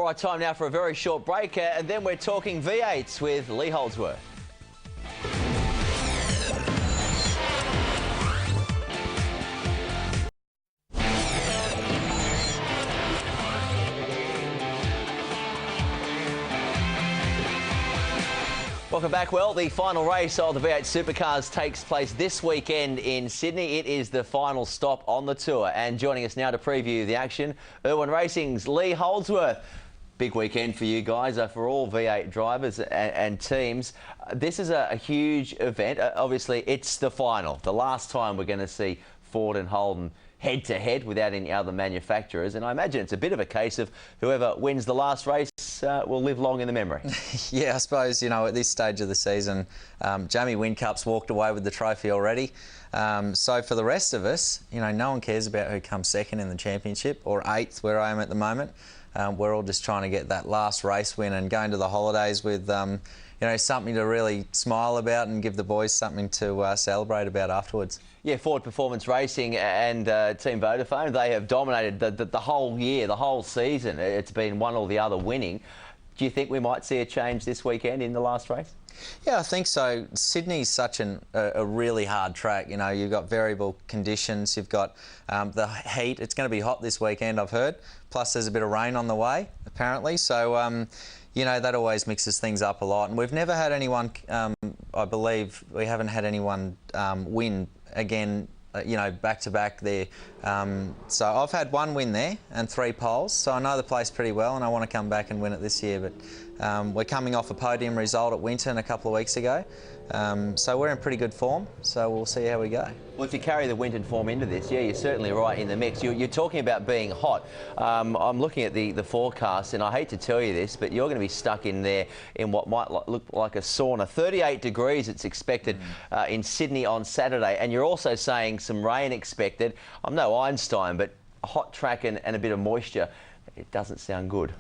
All right, time now for a very short break, and then we're talking V8s with Lee Holdsworth. Welcome back. Well, the final race of the V8 Supercars takes place this weekend in Sydney. It is the final stop on the tour. And joining us now to preview the action, IRWIN Racing's Lee Holdsworth. Big weekend for you guys, for all V8 drivers and teams. This is a huge event. Obviously, it's the final. The last time we're going to see Ford and Holden head-to-head without any other manufacturers. And I imagine it's a bit of a case of whoever wins the last race will live long in the memory. Yeah, I suppose, you know, at this stage of the season, Jamie Whincup's walked away with the trophy already. So for the rest of us, you know, no one cares about who comes second in the championship or eighth, where I am at the moment. We're all just trying to get that last race win and go into the holidays with, you know, something to really smile about and give the boys something to celebrate about afterwards. Yeah, Ford Performance Racing and Team Vodafone, they have dominated the whole year, the whole season. It's been one or the other winning. Do you think we might see a change this weekend in the last race? Yeah, I think so. Sydney's such a really hard track. You know, you've got variable conditions. You've got the heat. It's going to be hot this weekend, I've heard. Plus, there's a bit of rain on the way, apparently. So, you know, that always mixes things up a lot. And we've never had anyone, I believe, we haven't had anyone win again, you know, back-to-back there. So I've had one win there and 3 poles, so I know the place pretty well and I want to come back and win it this year. But we're coming off a podium result at Winton a couple of weeks ago, so we're in pretty good form, so we'll see how we go. Well, if you carry the Winton form into this, yeah, you're certainly right in the mix. You're talking about being hot. I'm looking at the forecast, and I hate to tell you this, but you're going to be stuck in there in what might look like a sauna. 38 degrees it's expected in Sydney on Saturday, and you're also saying some rain expected. I'm no Einstein, but a hot track and a bit of moisture, it doesn't sound good.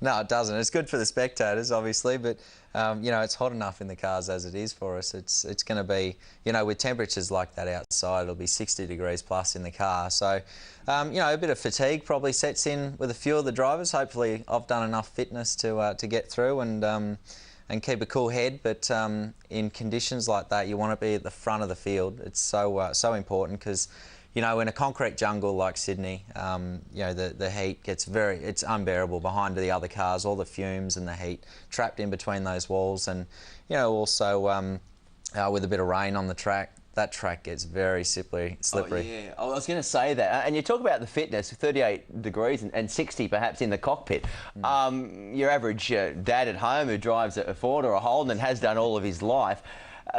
No, it doesn't. It's good for the spectators, obviously, but you know, it's hot enough in the cars as it is for us. It's going to be, you know, with temperatures like that outside, it'll be 60 degrees plus in the car. So, you know, a bit of fatigue probably sets in with a few of the drivers. Hopefully, I've done enough fitness to get through and keep a cool head. But in conditions like that, you want to be at the front of the field. It's so important because, you know, in a concrete jungle like Sydney, you know, the heat gets it's unbearable behind the other cars, all the fumes and the heat trapped in between those walls. And, you know, also with a bit of rain on the track, that track gets very slippery. Oh, yeah. I was going to say that. And you talk about the fitness, 38 degrees and 60 perhaps in the cockpit. Your average dad at home who drives a Ford or a Holden and has done all of his life,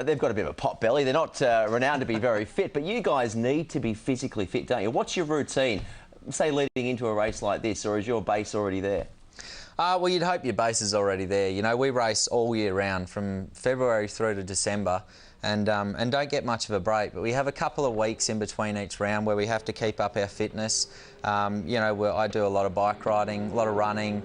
they've got a bit of a pot belly. They're not renowned to be very fit, but you guys need to be physically fit, don't you? What's your routine, say, leading into a race like this, or is your base already there? Well, you'd hope your base is already there. You know, we race all year round from February through to December and don't get much of a break. But we have a couple of weeks in between each round where we have to keep up our fitness. You know, I do a lot of bike riding, a lot of running,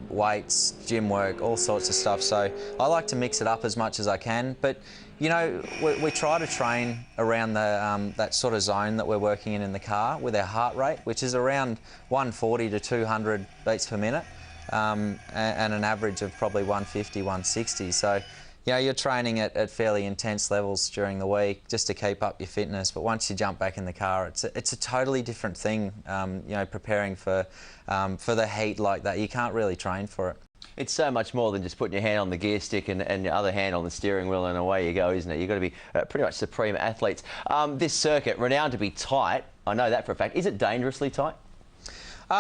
weights, gym work, all sorts of stuff. So I like to mix it up as much as I can. But, you know, we try to train around that sort of zone that we're working in the car with our heart rate, which is around 140 to 200 beats per minute, and an average of probably 150, 160. So, you know, you're training at fairly intense levels during the week just to keep up your fitness. But once you jump back in the car, it's a totally different thing. You know, preparing for the heat like that, you can't really train for it. It's so much more than just putting your hand on the gear stick and your other hand on the steering wheel and away you go, isn't it? You've got to be pretty much supreme athletes. This circuit, renowned to be tight, I know that for a fact. Is it dangerously tight?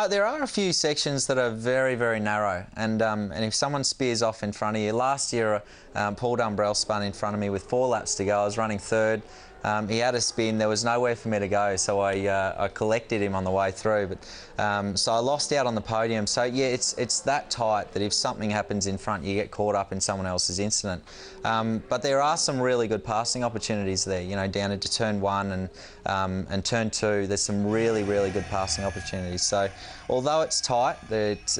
There are a few sections that are very, very narrow, and if someone spears off in front of you, last year Paul Dumbrell spun in front of me with 4 laps to go. I was running third. He had a spin. There was nowhere for me to go, so I collected him on the way through. But so I lost out on the podium. So yeah, it's that tight that if something happens in front, you get caught up in someone else's incident. But there are some really good passing opportunities there. You know, down into turn 1 and turn 2, there's some really, really good passing opportunities. So although it's tight, it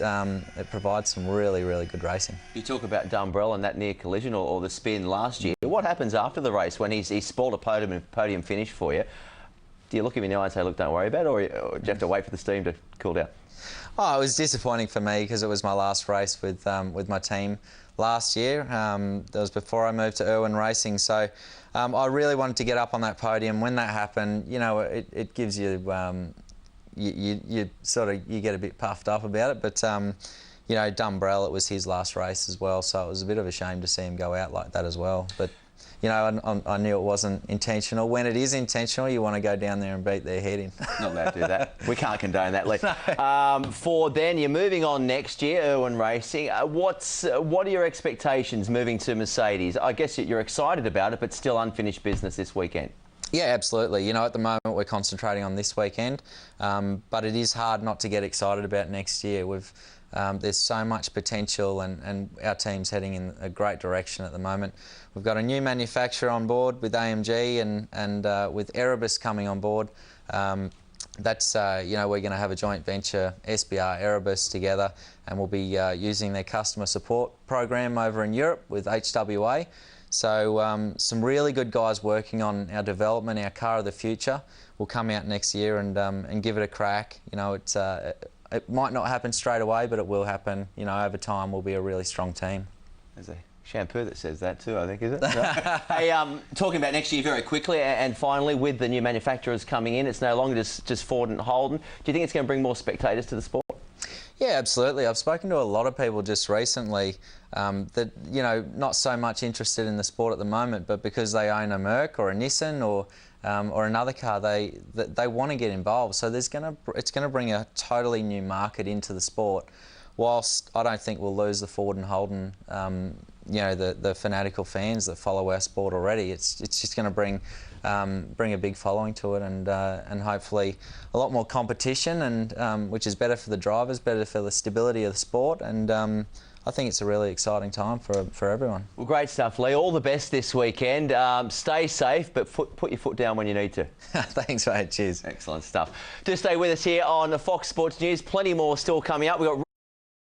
provides some really, really good racing. You talk about Dumbrell and that near collision or the spin last year. What happens after the race when he's spoiled a podium finish for you? Do you look him in the eye and say, look, don't worry about it, or do you have to wait for the steam to cool down? Oh, it was disappointing for me because it was my last race with my team last year. That was before I moved to IRWIN Racing, so I really wanted to get up on that podium. When that happened, you know, it gives you, you get a bit puffed up about it. But you know, Dumbrell, it was his last race as well, so it was a bit of a shame to see him go out like that as well. But you know, I knew it wasn't intentional. When it is intentional, you want to go down there and beat their head in. Not allowed to do that. We can't condone that, Lee. No. For then, you're moving on next year, IRWIN Racing. What are your expectations moving to Mercedes? I guess you're excited about it, but still unfinished business this weekend. Yeah, absolutely. You know, at the moment we're concentrating on this weekend, but it is hard not to get excited about next year. There's so much potential, and our team's heading in a great direction at the moment. We've got a new manufacturer on board with AMG and with Erebus coming on board. That's you know, we're going to have a joint venture, SBR Erebus, together, and we'll be using their customer support program over in Europe with HWA. So some really good guys working on our development, our car of the future, will come out next year and give it a crack. You know, it might not happen straight away, but it will happen. You know, over time, we'll be a really strong team. There's a shampoo that says that too, I think, is it? Hey, talking about next year very quickly, and finally, with the new manufacturers coming in, it's no longer just Ford and Holden. Do you think it's going to bring more spectators to the sport? Yeah, absolutely. I've spoken to a lot of people just recently that, you know, not so much interested in the sport at the moment, but because they own a Merc or a Nissan or another car, they want to get involved. So it's going to bring a totally new market into the sport. Whilst I don't think we'll lose the Ford and Holden, you know, the fanatical fans that follow our sport already. It's just going to bring a big following to it, and hopefully a lot more competition, and which is better for the drivers, better for the stability of the sport, and I think it's a really exciting time for everyone. Well, great stuff, Lee. All the best this weekend. Stay safe, but put your foot down when you need to. Thanks, mate. Cheers. Excellent stuff. Do stay with us here on the Fox Sports News. Plenty more still coming up. We've got